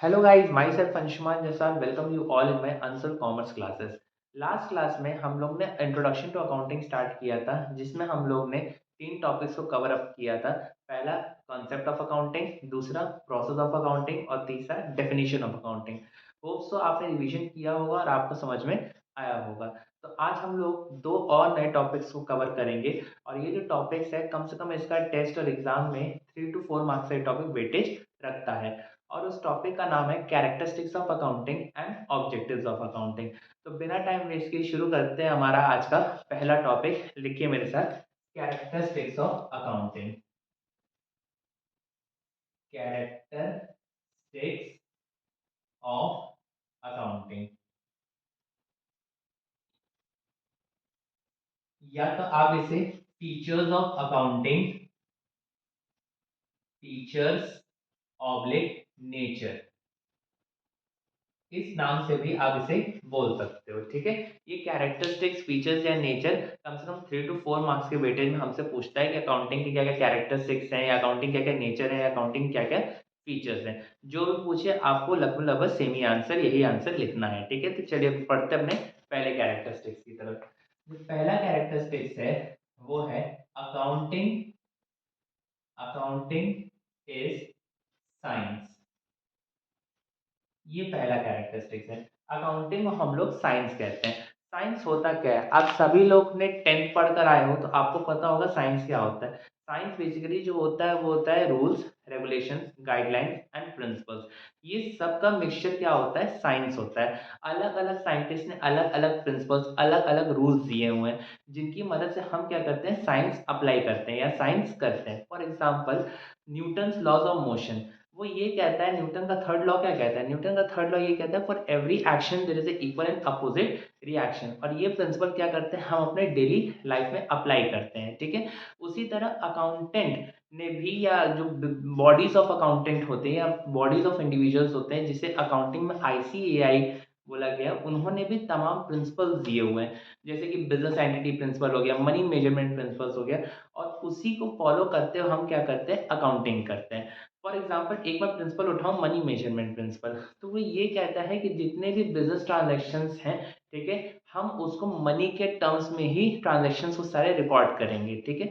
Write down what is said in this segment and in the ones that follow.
Hello guys, myself Anshuman Jaswal. Welcome you all in my Ansel Commerce classes. Last class में हम लोग ने introduction to accounting start किया था, जिसमें हम लोग ने तीन टॉपिक्स को कवर अप किया था। पहला कॉन्सेप्ट ऑफ अकाउंटिंग, दूसरा प्रोसेस ऑफ अकाउंटिंग और तीसरा definition of accounting. Hope so आपने रिवीजन किया होगा और आपको समझ में आया होगा। तो आज हम लोग दो और नए टॉपिक्स को कवर करेंगे और ये जो टॉपिक्स है कम से कम इसका टेस्ट और एग्जाम में 3 to 4 मार्क्स का टॉपिक वेटेज रखता है। और उस टॉपिक का नाम है characteristics of accounting and objectives of accounting. तो बिना टाइम वेस्ट किए शुरू करते हैं हमारा आज का पहला टॉपिक। लिखिए मेरे साथ, characteristics of accounting. Characteristics of accounting, या तो आप इसे features of accounting, features oblique nature, इस नाम से भी आप इसे बोल सकते हो। ठीक है, ये कैरेक्टरिस्टिक्स, फीचर्स या नेचर कम से कम 3 to 4 मार्क्स के वेटेज में हमसे पूछता है कि अकाउंटिंग के क्या क्या कैरेक्टरिस्टिक्स हैं, या अकाउंटिंग क्या क्या नेचर है, या अकाउंटिंग क्या क्या फीचर्स हैं। जो भी पूछे आपको लगभग लगभग सेम ही आंसर, यही आंसर लिखना है। ठीक है, तो चलिए अभी पढ़ते हैं अपने पहले कैरेक्टरिस्टिक्स की तरफ। जो पहला कैरेक्टरिस्टिक्स है वो है अकाउंटिंग। Accounting is science. ये पहला कैरेक्टरिस्टिक्स है। अकाउंटिंग को हम लोग साइंस कहते हैं। साइंस होता क्या है, आप सभी लोग ने 10th पढ़कर आए हो तो आपको पता होगा साइंस क्या होता है। साइंस बेसिकली जो होता है वो होता है rules, regulations, guidelines and principles. ये सब का मिक्सचर क्या होता है, साइंस होता है। अलग अलग साइंटिस्ट ने अलग अलग प्रिंसिपल्स, अलग अलग रूल्स दिए हुए हैं, जिनकी मदद से हम क्या करते हैं, साइंस अप्लाई करते हैं या साइंस करते हैं। For example, Newton's laws of motion, वो ये कहता है, न्यूटन का थर्ड लॉ क्या कहता है, न्यूटन का थर्ड लॉ ये कहता है for every action there is a equal and opposite reaction. और ये प्रिंसिपल क्या करते हैं, हम अपने डेली लाइफ में अप्लाई करते हैं। ठीक है, उसी तरह अकाउंटेंट ने भी, या जो बॉडीज ऑफ अकाउंटेंट होते हैं या बॉडीज ऑफ इंडिविजुअल्स होते हैं, जिसे अकाउंटिंग में आईसीएआई बोला गया, उन्होंने भी तमाम प्रिंसिपल्स दिए हुए हैं। जैसे कि बिजनेस एंटिटी प्रिंसिपल हो गया, मनी मेजरमेंट प्रिंसिपल्स हो गया, और उसी को फॉलो करते हुए हम क्या करते हैं, अकाउंटिंग करते हैं। फॉर एग्जाम्पल, एक बार प्रिंसिपल उठाओ, मनी मेजरमेंट प्रिंसिपल, तो वो ये कहता है कि जितने भी बिजनेस ट्रांजेक्शन्स हैं, ठीक है, हम उसको मनी के टर्म्स में ही ट्रांजेक्शन्स को सारे रिकॉर्ड करेंगे। ठीक है,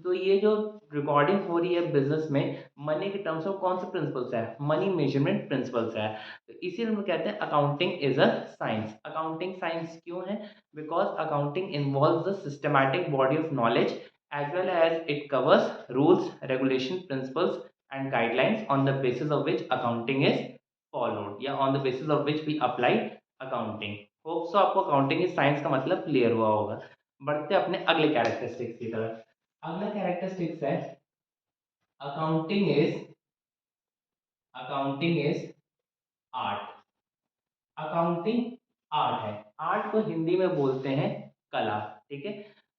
तो ये जो रिकॉर्डिंग हो रही है बिजनेस में मनी के टर्म्स में, कौन से प्रिंसिपल्स है, मनी मेजरमेंट प्रिंसिपल्स है। तो इसीलिए हम कहते हैं accounting is a science. Accounting science क्यों है, because accounting involves the systematic body of knowledge as well as it covers rules, regulation, principles and guidelines on the basis of which accounting is followed, या on the basis of which we apply accounting. Hope so आपको accounting is science का मतलब clear हुआ होगा। बढ़ते अपने अगले characteristics की तरफ। अगला कैरेक्टरिस्टिक्स है accounting is, accounting is art. Accounting art है। आर्ट को हिंदी में बोलते हैं कला। ठीक है,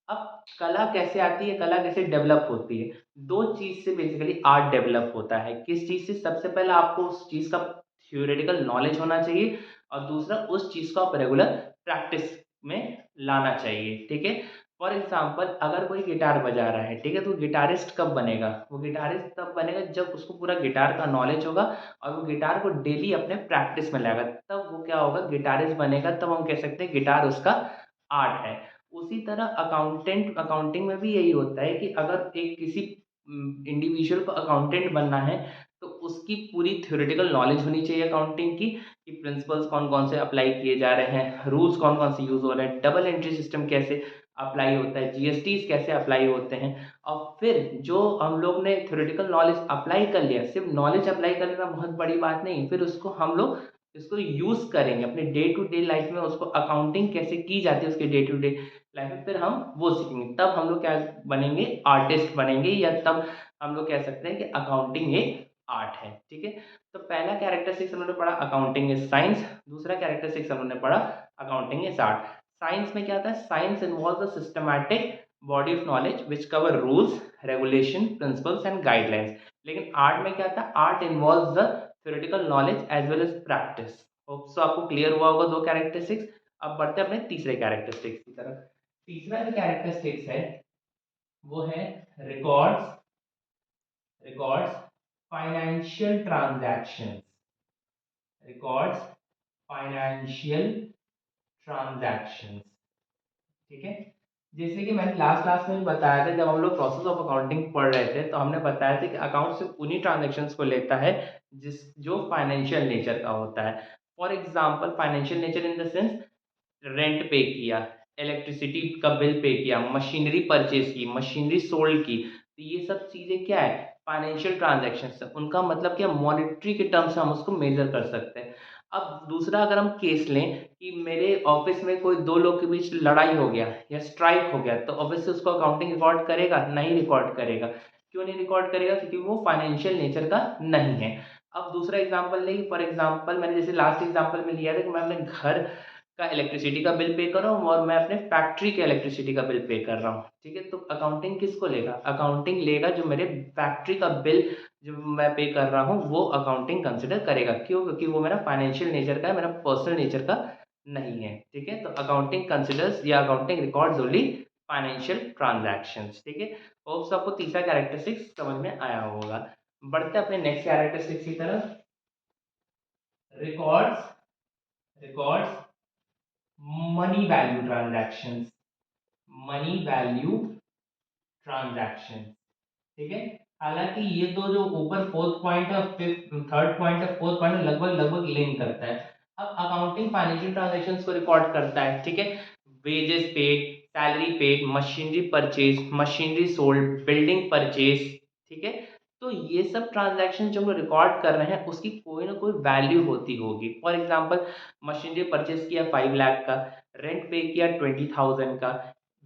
अब कला कैसे आती है, कला कैसे डेवलप होती है, दो चीज से बेसिकली आर्ट डेवलप होता है। किस चीज से, सबसे पहले आपको उस चीज का थ्योरेटिकल नॉलेज होना चाहिए, और दूसरा उस चीज को आप रेगुलर प्रैक्टिस में लाना चाहिए। ठीक है, फॉर एग्जाम्पल, अगर कोई गिटार बजा रहा है, ठीक है, तो गिटारिस्ट कब बनेगा, वो गिटारिस्ट तब बनेगा जब उसको पूरा गिटार का नॉलेज होगा और वो गिटार को डेली अपने प्रैक्टिस में लाएगा, तब वो क्या होगा, गिटारिस्ट बनेगा। तब हम कह सकते हैं गिटार उसका आर्ट है। उसी तरह अकाउंटेंट, अकाउंटिंग में भी यही होता है कि अगर एक किसी इंडिविजुअल को अकाउंटेंट बनना है, तो उसकी पूरी थ्योरेटिकल नॉलेज होनी चाहिए अकाउंटिंग की, कि प्रिंसिपल्स कौन कौन से अप्लाई किए जा रहे हैं, रूल्स कौन कौन से यूज हो रहे हैं, डबल एंट्री सिस्टम कैसे अप्लाई होता है, जीएसटीज कैसे अप्लाई होते हैं। और फिर जो हम लोग ने थ्योरेटिकल नॉलेज अप्लाई कर लिया, सिर्फ नॉलेज अप्लाई कर लेना बहुत बड़ी बात नहीं, फिर उसको हम लोग इसको यूज करेंगे अपने डे टू डे लाइफ में, उसको अकाउंटिंग कैसे की जाती है उसके डे टू डे लाइफ में, फिर हम वो सीखेंगे। तब हम लोग क्या बनेंगे, आर्टिस्ट बनेंगे, या तब हम लोग कह सकते हैं कि अकाउंटिंग एक आर्ट है। ठीक है, तो पहला कैरेक्टरिस्टिक्स हमने पढ़ा अकाउंटिंग इज साइंस, दूसरा कैरेक्टरिस्टिक्स हमने पढ़ा अकाउंटिंग इज आर्ट। साइंस में क्या था, science involve the systematic body of knowledge which cover rules, regulation, principles and guidelines. लेकिन आर्ट में क्या था, art involve the theoretical knowledge as well as practice. Hope so आपको क्लियर हुआ होगा दो कैरेक्टरिस्टिक्स। अब बढ़ते हैं अपने तीसरे कैरेक्टरिस्टिक्स की तरफ। तीसरा जो कैरेक्टरिस्टिक्स है वो है records, records financial transactions. Records financial transactions. ठीक है, जैसे कि मैंने लास्ट क्लास में भी बताया था, जब हम लोग प्रोसेस ऑफ अकाउंटिंग पढ़ रहे थे तो हमने बताया था कि अकाउंट सिर्फ उन्हीं ट्रांजैक्शंस को लेता है जिस जो फाइनेंशियल नेचर का होता है। For example financial nature in the sense rent पे किया, इलेक्ट्रिसिटी का बिल पे किया, मशीनरी परचेज की, मशीनरी सोल्ड की, तो ये सब चीज़ें क्या है, फाइनेंशियल ट्रांजैक्शंस है। उनका मतलब क्या, मॉनेटरी के टर्म्स से हम उसको मेजर कर सकते हैं। अब दूसरा अगर हम केस लें कि मेरे ऑफिस में कोई दो लोग के बीच लड़ाई हो गया या स्ट्राइक हो गया, तो ऑब्वियसली उसको अकाउंटिंग रिकॉर्ड करेगा, नहीं रिकॉर्ड करेगा। क्यों नहीं रिकॉर्ड करेगा, क्योंकि वो फाइनेंशियल नेचर का नहीं है। अब दूसरा एग्जांपल लें, फॉर एग्जांपल मैंने जैसे लास्ट एग्जांपल में लिया था कि मैं अपने घर का इलेक्ट्रिसिटी का बिल पे कर रहा हूँ और मैं अपने फैक्ट्री के इलेक्ट्रिसिटी का बिल पे कर रहा हूँ। ठीक है, तो अकाउंटिंग किसको लेगा, अकाउंटिंग लेगा जो मेरे फैक्ट्री का बिल जो मैं पे कर रहा हूँ वो अकाउंटिंग कंसिडर करेगा। क्यों, क्योंकि वो मेरा फाइनेंशियल नेचर का है, मेरा पर्सनल नेचर का नहीं है। ठीक है, तो अकाउंटिंग कंसिडर्स या accounting records only financial transactions. ठीक है, होप्स आपको तीसरा कैरेक्टरिस्टिक्स समझ में आया होगा। बढ़ते अपने नेक्स्ट कैरेक्टरिस्टिक्स की तरफ। Records records money value transactions, money value transaction. ठीक है, हालांकि ये दो जो ऊपर फोर्थ पॉइंट और फिफ्थ थर्ड पॉइंट और फोर्थ पॉइंट लगभग लगभग लिंक करता है। अब अकाउंटिंग फाइनेंशियल ट्रांजैक्शंस को रिकॉर्ड करता है। ठीक है, wages paid, salary paid, machinery purchase, machinery sold, building purchase. ठीक है, तो ये सब ट्रांजैक्शन जो हम रिकॉर्ड कर रहे हैं उसकी कोई ना कोई वैल्यू होती होगी। फॉर एग्जांपल मशीनरी परचेज किया 5 लाख का, रेंट पे किया 20,000 का,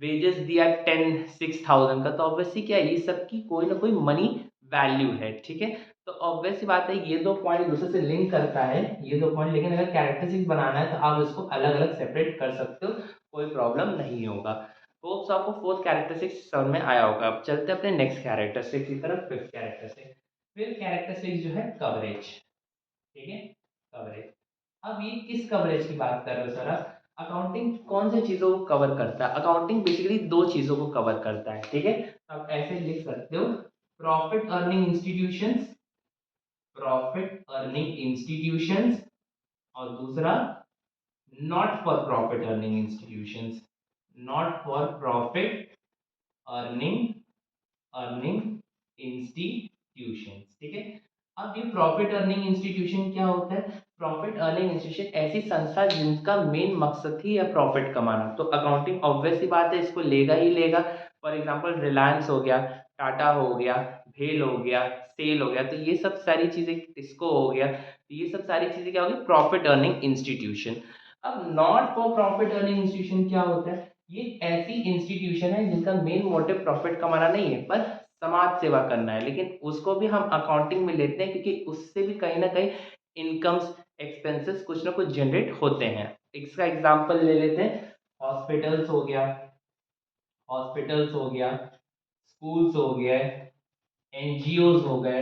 वेजेस दिया 6,000 का, तो ऑब्वियसली क्या है, ये सब की कोई ना कोई मनी वैल्यू है। ठीक है, तो ऑब्वियसली बात है ये दो पॉइंट दूसरे से लिंक करता है ये दो पॉइंट, लेकिन अगर कैरेक्टरिस्टिक्स बनाना है तो आप इसको अलग अलग सेपरेट कर सकते हो, कोई प्रॉब्लम नहीं होगा। होप्स आपको फोर्थ कैरेक्टरिस्टिक्स समझ में आया होगा। अब चलते हैं अपने नेक्स्ट कैरेक्टरिस्टिक्स की तरफ, फिफ्थ कैरेक्टरिस्टिक। फिफ्थ कैरेक्टरिस्टिक्स जो है कवरेज। ठीक है, कवरेज। अब ये किस कवरेज की बात कर रहे हो सर आप, अकाउंटिंग कौन सी चीजों को कवर करता है, अकाउंटिंग बेसिकली दो चीजों को कवर करता है। ठीक है, तो आप ऐसे लिख सकते हो, profit earning institutions, profit earning institutions, और दूसरा not for profit earning institutions, not for profit earning earning institution. ठीक है, अब ये प्रॉफिट अर्निंग इंस्टीट्यूशन क्या होता है, प्रॉफिट अर्निंग इंस्टीट्यूशन ऐसी संस्था जिनका मेन मकसद ही है प्रॉफिट कमाना, तो अकाउंटिंग ऑब्वियस सी बात है इसको लेगा ही लेगा। फॉर एग्जांपल रिलायंस हो गया, टाटा हो गया, भेल हो गया, सेल हो गया, तो ये सब सारी चीजें, इसको हो गया, तो ये सब सारी चीजें क्या होगी, प्रॉफिट अर्निंग इंस्टीट्यूशन। अब not for profit earning institution क्या होता है, ये ऐसी इंस्टीट्यूशन है जिनका मेन मोटिव प्रॉफिट कमाना नहीं है पर समाज सेवा करना है, लेकिन उसको भी हम अकाउंटिंग में लेते हैं क्योंकि उससे भी कहीं ना कहीं इनकम्स एक्सपेंसेस कुछ ना कुछ जनरेट होते हैं। इसका एग्जांपल ले लेते हैं, हॉस्पिटल्स हो गया, हॉस्पिटल्स हो गया, स्कूल्स हो गए, एनजीओज हो गए,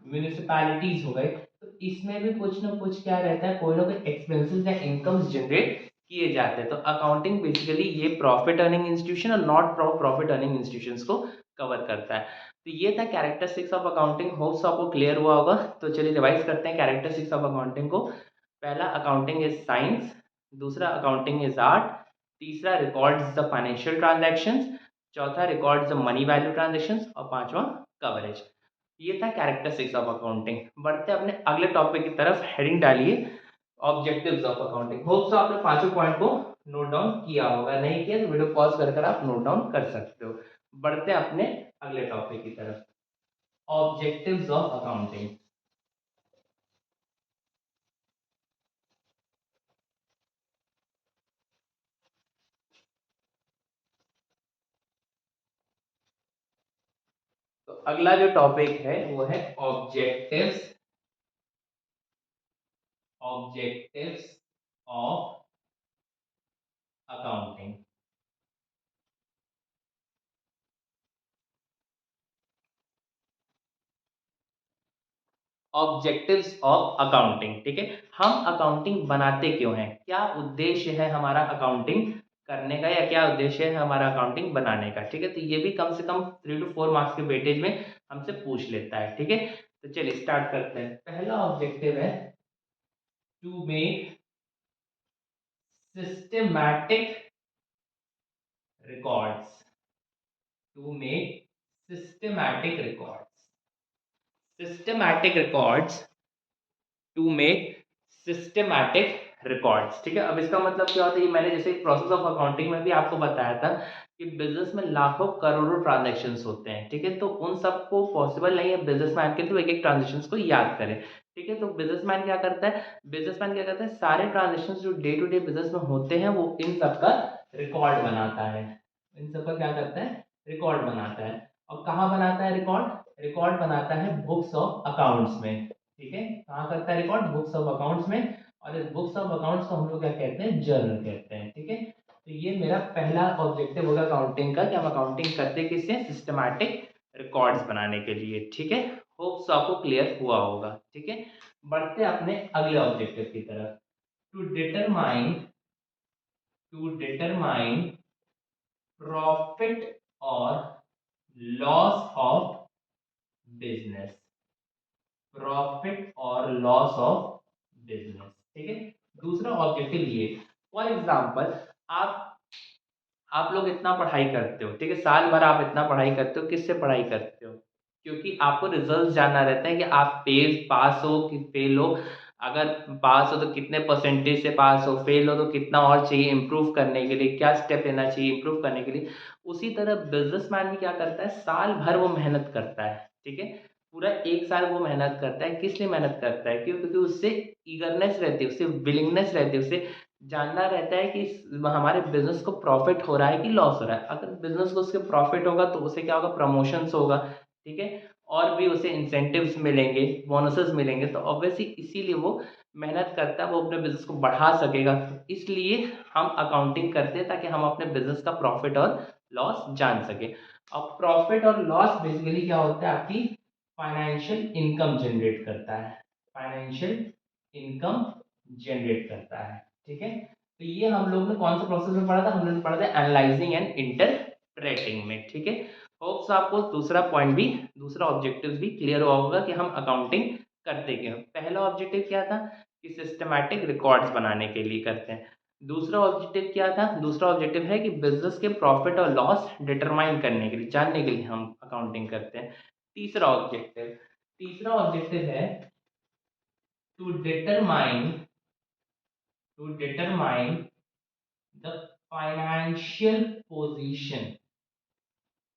म्यूनिसिपैलिटीज हो गए, तो इसमें भी कुछ ना कुछ क्या रहता है, कोई ना कोई एक्सपेंसेस या इनकम्स जनरेट किए जाते हैं। तो अकाउंटिंग बेसिकली ये प्रॉफिट अर्निंग इंस्टीट्यूशन और नॉट प्रॉफिट अर्निंग इंस्टीट्यूशंस को कवर करता है। तो ये था कैरेक्टरिस्टिक्स ऑफ अकाउंटिंग, होप्स आपको क्लियर हुआ होगा। तो चलिए रिवाइज करते हैं कैरेक्टरिस्टिक्स ऑफ अकाउंटिंग को। पहला, अकाउंटिंग इज साइंस। दूसरा, अकाउंटिंग इज आर्ट। तीसरा, रिकॉर्ड्स द फाइनेंशियल ट्रांजैक्शंस। चौथा, records the money value transactions. और पांचवा, कवरेज। ये था कैरेक्टरिस्टिक्स ऑफ अकाउंटिंग। बढ़ते हैं अपने अगले टॉपिक की तरफ, हेडिंग डालिए objectives of accounting. Hope so आपने पांचों पॉइंट को नोट डाउन किया होगा, नहीं किया तो वीडियो पॉज कर आप नोट डाउन कर सकते हो। बढ़ते हैं अपने अगले टॉपिक की तरफ, ऑब्जेक्टिव्स ऑफ अकाउंटिंग। तो अगला जो टॉपिक है वो है objectives, objectives of accounting. Objectives of accounting. ठीक है, हम अकाउंटिंग बनाते क्यों हैं, क्या उद्देश्य है हमारा अकाउंटिंग करने का, या क्या उद्देश्य है हमारा अकाउंटिंग बनाने का। ठीक है, तो ये भी कम से कम 3 to 4 मार्क्स के वेटेज में हमसे पूछ लेता है। ठीक है, तो चलिए स्टार्ट करते हैं। पहला ऑब्जेक्टिव है to make systematic records to make systematic records systematic records to make systematic records. ठीक है, अब इसका मतलब क्या होता है, ये मैंने जैसे प्रोसेस ऑफ अकाउंटिंग में भी आपको बताया था कि बिजनेस में लाखों करोड़ों ट्रांजैक्शंस होते हैं। ठीक है, तो उन सबको पॉसिबल नहीं है बिजनेसमैन के थ्रू एक एक ट्रांजेक्शन्स को याद करें। ठीक है, तो बिजनेसमैन क्या करता है, सारे ट्रांजेक्शन्स जो डे टू डे बिजनेस में होते हैं वो इन सबका रिकॉर्ड बनाता है। इन सबका क्या करता है, रिकॉर्ड बनाता है। और कहाँ बनाता है रिकॉर्ड, रिकॉर्ड बनाता है बुक्स ऑफ अकाउंट्स में। ठीक है, कहाँ करता है रिकॉर्ड, बुक्स ऑफ अकाउंट्स में। और इस बुक्स ऑफ अकाउंट्स को हम लोग क्या कहते हैं, जर्नल कहते हैं। ठीक है, तो ये मेरा पहला ऑब्जेक्टिव होगा अकाउंटिंग का कि हम अकाउंटिंग करते किससे, सिस्टमैटिक रिकॉर्ड्स बनाने के लिए। ठीक है, होप्स आपको क्लियर हुआ होगा। ठीक है, बढ़ते अपने अगले ऑब्जेक्टिव की तरफ। टू डिटरमाइन प्रॉफिट और लॉस ऑफ बिजनेस, प्रॉफिट और लॉस ऑफ बिजनेस। ठीक है, दूसरा ऑब्जेक्टिव ये, फॉर एग्जांपल आप आप लोग इतना पढ़ाई करते हो। ठीक है, साल भर आप इतना पढ़ाई करते हो, किससे पढ़ाई करते हो, क्योंकि आपको रिजल्ट जानना रहता है कि आप पास हो कि फेल हो। अगर पास हो तो कितने परसेंटेज से पास हो, फेल हो तो कितना और चाहिए इम्प्रूव करने के लिए, क्या स्टेप लेना चाहिए इम्प्रूव करने के लिए। उसी तरह बिजनेसमैन भी क्या करता है, साल भर वो मेहनत करता है। ठीक है, पूरा एक साल वो मेहनत करता है, किस लिए मेहनत करता है, क्यों, क्योंकि उससे ईगरनेस रहती है, उससे विलिंगनेस रहती है, उससे जानना रहता है कि हमारे बिजनेस को प्रॉफिट हो रहा है कि लॉस हो रहा है। अगर बिजनेस को उसके प्रॉफिट होगा तो उसे क्या होगा, प्रमोशंस होगा। ठीक है, और भी उसे इंसेंटिव्स मिलेंगे, बोनसेस मिलेंगे, तो ऑब्वियसली इसीलिए वो मेहनत करता है, वो अपने बिजनेस को बढ़ा सकेगा। इसलिए हम अकाउंटिंग करते हैं ताकि हम अपने बिजनेस का प्रॉफिट और लॉस जान सके। अब प्रॉफिट और लॉस बेसिकली क्या होता है, आपकी फाइनेंशियल इनकम जनरेट करता है, फाइनेंशियल इनकम जनरेट करता है। ठीक है, तो ये हम लोग ने कौन सा प्रोसेस में पढ़ा था, हमने पढ़ा था एनालाइजिंग एंड इंटरप्रेटिंग में। ठीक है, होप्स आपको दूसरा पॉइंट भी, दूसरा ऑब्जेक्टिव भी क्लियर हुआ होगा कि हम अकाउंटिंग करते क्यों। पहला ऑब्जेक्टिव क्या था कि सिस्टमैटिक रिकॉर्ड्स बनाने के लिए करते हैं। दूसरा ऑब्जेक्टिव क्या था, दूसरा ऑब्जेक्टिव है कि बिजनेस के प्रॉफिट और लॉस डिटरमाइन करने के लिए, जानने के लिए हम अकाउंटिंग करते हैं। तीसरा ऑब्जेक्टिव है to determine the financial position,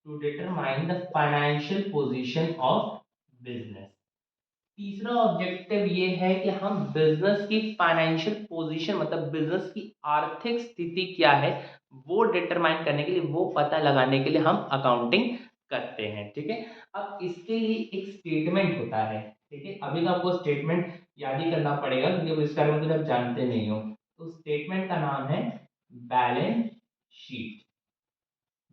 to determine the financial position of business। तीसरा ऑब्जेक्टिव ये है कि हम बिजनेस की फाइनेंशियल पोजीशन, मतलब बिजनेस की आर्थिक स्थिति क्या है, वो डिटरमाइन करने के लिए, वो पता लगाने के लिए हम अकाउंटिंग करते हैं। ठीक है, अब इसके लिए एक स्टेटमेंट होता है। ठीक है, अभी तो आपको स्टेटमेंट याद ही करना पड़ेगा क्योंकि अब इस बारे में कुछ आप जानते नहीं हो। तो स्टेटमेंट का नाम है बैलेंस शीट।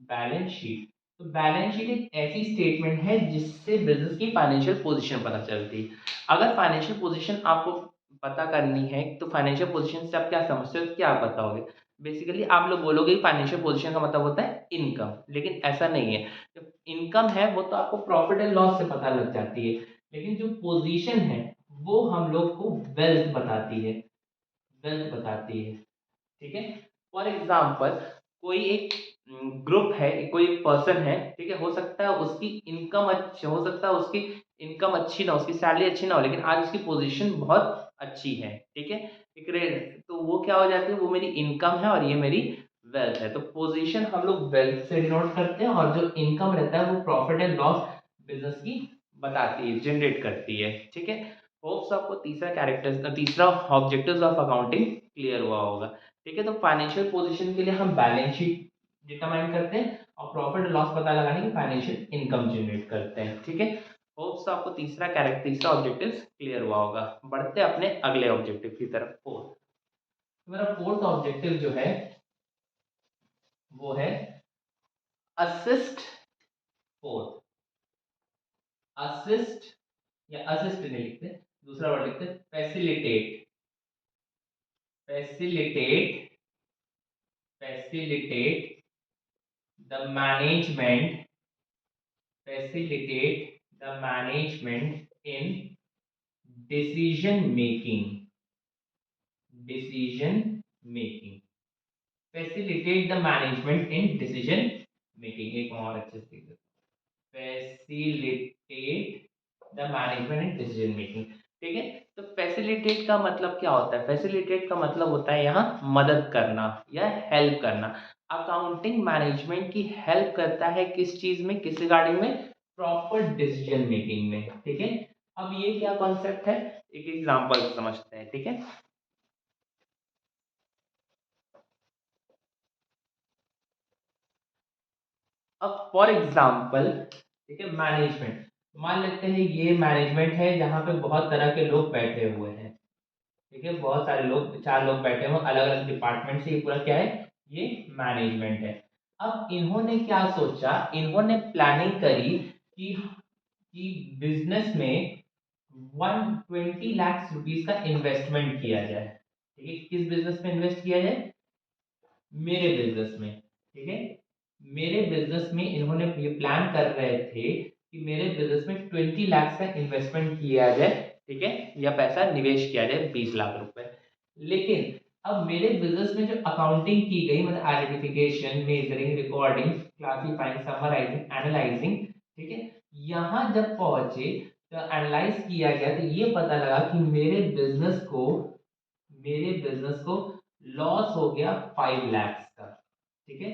बैलेंस शीट, तो बैलेंस शीट एक ऐसी स्टेटमेंट है जिससे बिजनेस की फाइनेंशियल पोजीशन पता चलती है। अगर फाइनेंशियल पोजीशन आपको पता करनी है तो फाइनेंशियल पोजीशन से आप क्या समझते हो, क्या आप बताओगे, बेसिकली आप लोग बोलोगे फाइनेंशियल पोजीशन का मतलब होता है इनकम, लेकिन ऐसा नहीं है। जो इनकम है वो तो आपको प्रॉफिट एंड लॉस से पता लग जाती है, लेकिन जो पोजीशन है वो हम लोग को वेल्थ बताती है, वेल्थ बताती है। ठीक है, फॉर एग्जाम्पल कोई एक ग्रुप है, कोई पर्सन है। ठीक है, हो सकता है उसकी इनकम अच्छी, हो सकता है उसकी इनकम अच्छी ना हो, उसकी सैलरी अच्छी ना हो, लेकिन आज उसकी पोजीशन बहुत अच्छी है। ठीक है, एक रेट, तो वो क्या हो जाती है, वो मेरी इनकम है और ये मेरी वेल्थ है। तो पोजीशन हम लोग वेल्थ से डिनोट करते हैं और जो इनकम रहता है वो प्रॉफिट एंड लॉस बिजनेस की बताती है, जनरेट करती है। ठीक है, होप्स आपको तीसरा ऑब्जेक्टिव्स ऑफ अकाउंटिंग क्लियर हुआ होगा। ठीक है, तो फाइनेंशियल पोजीशन के लिए हम बैलेंस शीट डिटरमाइन करते हैं और प्रॉफिट लॉस पता लगाने की फाइनेंशियल इनकम जनरेट करते हैं। ठीक है, होप्स आपको तीसरा ऑब्जेक्टिव क्लियर हुआ होगा। बढ़ते हैं अपने अगले ऑब्जेक्टिव की तरफ, फोर्थ। तो मेरा फोर्थ ऑब्जेक्टिव जो है वो है असिस्ट, फोर्थ असिस्ट, या असिस्ट नहीं लिखते, दूसरा वर्ड लिखते facilitate, facilitate facilitate the management, facilitate the management in decision making, decision making, facilitate the management in decision making. एक और अच्छे से facilitate the management in decision making. ठीक है, तो फैसिलिटेट का मतलब क्या होता है? फैसिलिटेट का मतलब होता है यहाँ मदद करना या हेल्प करना। अकाउंटिंग मैनेजमेंट की हेल्प करता है किस चीज में, किस रिगार्डिंग में? प्रॉपर डिसीजन मेकिंग में। ठीक है, अब ये क्या कॉन्सेप्ट है, एक एग्जांपल समझते हैं। ठीक है, अब फॉर एग्जांपल, ठीक है, मैनेजमेंट, मान लेते हैं ये मैनेजमेंट है जहाँ पे बहुत तरह के लोग बैठे हुए हैं। ठीक है, बहुत सारे लोग, 4 लोग बैठे हुए अलग अलग डिपार्टमेंट से, ये पूरा क्या है, ये मैनेजमेंट है। अब इन्होंने क्या सोचा, इन्होंने प्लानिंग करी कि बिजनेस में 120 लाख रुपीस का इन्वेस्टमेंट किया जाए। ठीक है, किस बिजनेस में इन्वेस्ट किया जाए? मेरे बिजनेस में। ठीक है, मेरे बिजनेस में इन्होंने ये प्लान कर रहे थे कि मेरे बिजनेस में 20 लाख का इन्वेस्टमेंट किया जाए। ठीक है, या पैसा निवेश किया जाए 20 लाख रुपए। लेकिन अब मेरे बिजनेस में जो अकाउंटिंग की गई, मतलब identification, measuring, recording, classifying, summarising, analysing, ठीक है, यहाँ जब पहुंचे तो एनालाइज किया गया तो ये पता लगा कि मेरे बिजनेस को लॉस हो गया 5 लाख का। ठीक है,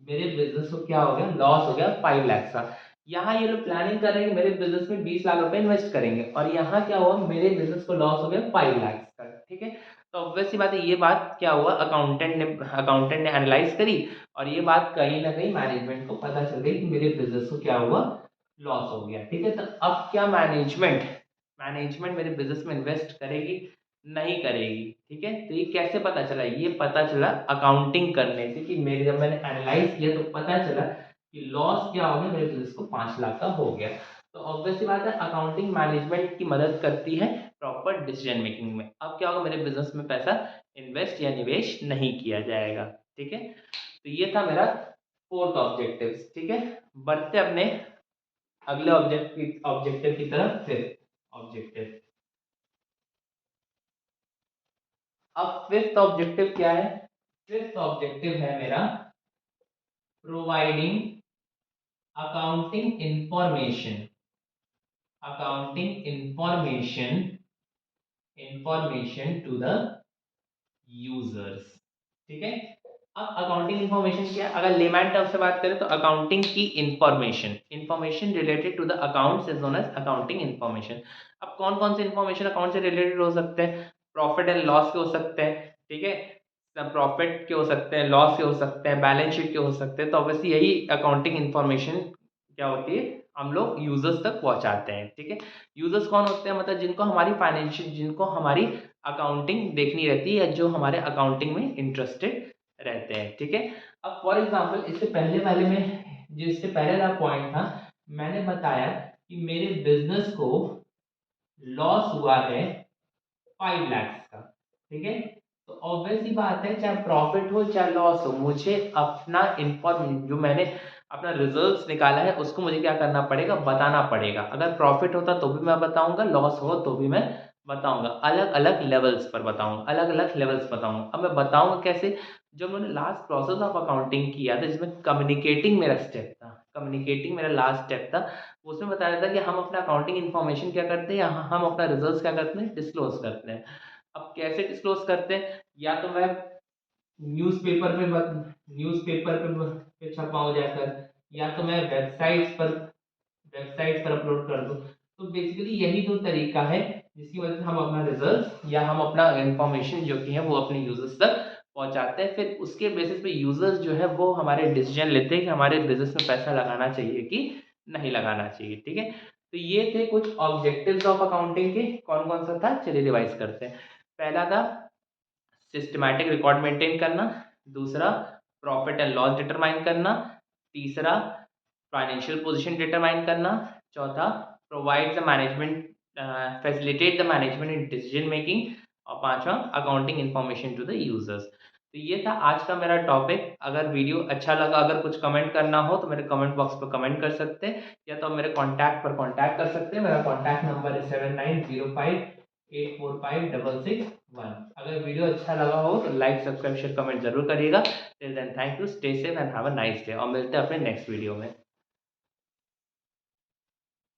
मेरे बिजनेस को क्या हो गया, लॉस हो गया 5 लाख का। यहाँ ये लोग प्लानिंग कर रहे हैं कि मेरे बिजनेस में 20 लाख रुपए इन्वेस्ट करेंगे, और यहाँ क्या हुआ, मेरे बिजनेस को लॉस हो गया 5 लाख का। ठीक है, तो ऑब्वियस सी बात है, ये बात क्या हुआ, अकाउंटेंट ने एनालाइज करी, और ये बात कहीं ना कहीं मैनेजमेंट को पता चल गई कि मेरे बिजनेस को क्या हुआ, लॉस हो गया। ठीक है, तो अब क्या मैनेजमेंट मैनेजमेंट मेरे बिजनेस में इन्वेस्ट करेगी, नहीं करेगी? ठीक है, तो ये कैसे पता चला? ये पता चला अकाउंटिंग करने से, कि मेरे जब मैंने एनालाइज किया तो पता चला कि लॉस क्या हो गया, मेरे बिजनेस को 5 लाख का हो गया। तो ऑब्वियस सी बात है, अकाउंटिंग मैनेजमेंट की मदद करती है प्रॉपर डिसीजन मेकिंग में। अब क्या होगा, मेरे बिजनेस में पैसा इन्वेस्ट या निवेश नहीं किया जाएगा। ठीक है, तो ये था मेरा फोर्थ ऑब्जेक्टिव। ठीक है, बढ़ते अपने अगले ऑब्जेक्टिव की तरफ। फिफ्थ ऑब्जेक्टिव, अब फिफ्थ ऑब्जेक्टिव क्या है? फिफ्थ ऑब्जेक्टिव है मेरा providing accounting information, accounting information to the users. ठीक है, अब अकाउंटिंग इंफॉर्मेशन क्या है? अगर लेमैन टर्म से बात करें तो अकाउंटिंग की information related to the accounts is known as accounting information. अब कौन कौन से इंफॉर्मेशन अकाउंट से रिलेटेड हो सकते हैं? प्रॉफिट एंड लॉस के हो सकते हैं। ठीक है, प्रॉफिट के हो सकते हैं, लॉस के हो सकते हैं, बैलेंस शीट के हो सकते हैं। तो ऑब्वियसली यही अकाउंटिंग इंफॉर्मेशन क्या होती है, हम लोग यूजर्स तक पहुंचाते हैं। ठीक है, यूजर्स कौन होते हैं? मतलब जिनको हमारी अकाउंटिंग देखनी रहती है, या जो हमारे अकाउंटिंग में इंटरेस्टेड रहते हैं। ठीक है, अब फॉर एग्जांपल इससे पहले वाले में, जो इससे पहले वाला पॉइंट था, मैंने बताया कि मेरे बिजनेस को लॉस हुआ है 5 लाख का। ठीक है, तो ऑब्वियस ही बात है, चाहे प्रॉफिट हो चाहे लॉस हो, मुझे अपना इन्फॉर्म जो मैंने अपना रिजल्ट्स निकाला है उसको मुझे क्या करना पड़ेगा, बताना पड़ेगा। अगर प्रॉफिट होता तो भी मैं बताऊंगा, लॉस हो तो भी मैं बताऊंगा, अलग अलग लेवल्स पर बताऊंगा, अलग अलग लेवल्स बताऊंगा। अब मैं बताऊंगा कैसे? जो मैंने लास्ट प्रोसेस ऑफ अकाउंटिंग किया था, जिसमें कम्युनिकेटिंग मेरा स्टेप था, कम्युनिकेटिंग मेरा लास्ट स्टेप था, उसमें बताया था कि हम अपना अकाउंटिंग इन्फॉर्मेशन क्या करते हैं, या हम अपना रिजल्ट्स क्या करते हैं, डिस्क्लोज करते हैं। अब कैसे डिस्क्लोज करते हैं? या तो मैं न्यूज़पेपर पे न्यूज़पेपर पे छपाऊं जाकर, या तो मैं वेबसाइट्स पर अपलोड कर दूं। तो बेसिकली यही दो तरीका है जिसकी वजह से हम अपना रिजल्ट या हम अपना इंफॉर्मेशन जो कि है वो अपने यूजर्स तक पहुंचाते हैं। फिर उसके बेसिस पे यूजर्स जो है वो हमारे डिसीजन लेते हैं कि हमारे बिजनेस में पैसा लगाना चाहिए कि नहीं लगाना चाहिए। ठीक है, तो ये थे कुछ ऑब्जेक्टिव्स ऑफ अकाउंटिंग के। कौन कौन सा था, चलिए रिवाइज करते हैं। पहला था सिस्टमैटिक रिकॉर्ड मेंटेन करना, दूसरा प्रॉफिट एंड लॉस डिटरमाइन करना, तीसरा फाइनेंशियल पोजीशन डिटरमाइन करना, चौथा provide the management facilitate the management in decision making, और पांचवा accounting information to the users. तो ये था आज का मेरा टॉपिक। अगर वीडियो अच्छा लगा, अगर कुछ कमेंट करना हो तो मेरे कमेंट बॉक्स पर कमेंट कर सकते हैं, या तो मेरे कॉन्टैक्ट पर कॉन्टैक्ट कर सकते हैं। मेरा कॉन्टैक्ट नंबर है 7905 845661। अगर वीडियो अच्छा लगा हो तो लाइक, सब्सक्राइब, शेयर, कमेंट ज़रूर करिएगा। Till then thank you, stay safe and have a nice day और मिलते हैं अपने नेक्स्ट वीडियो में।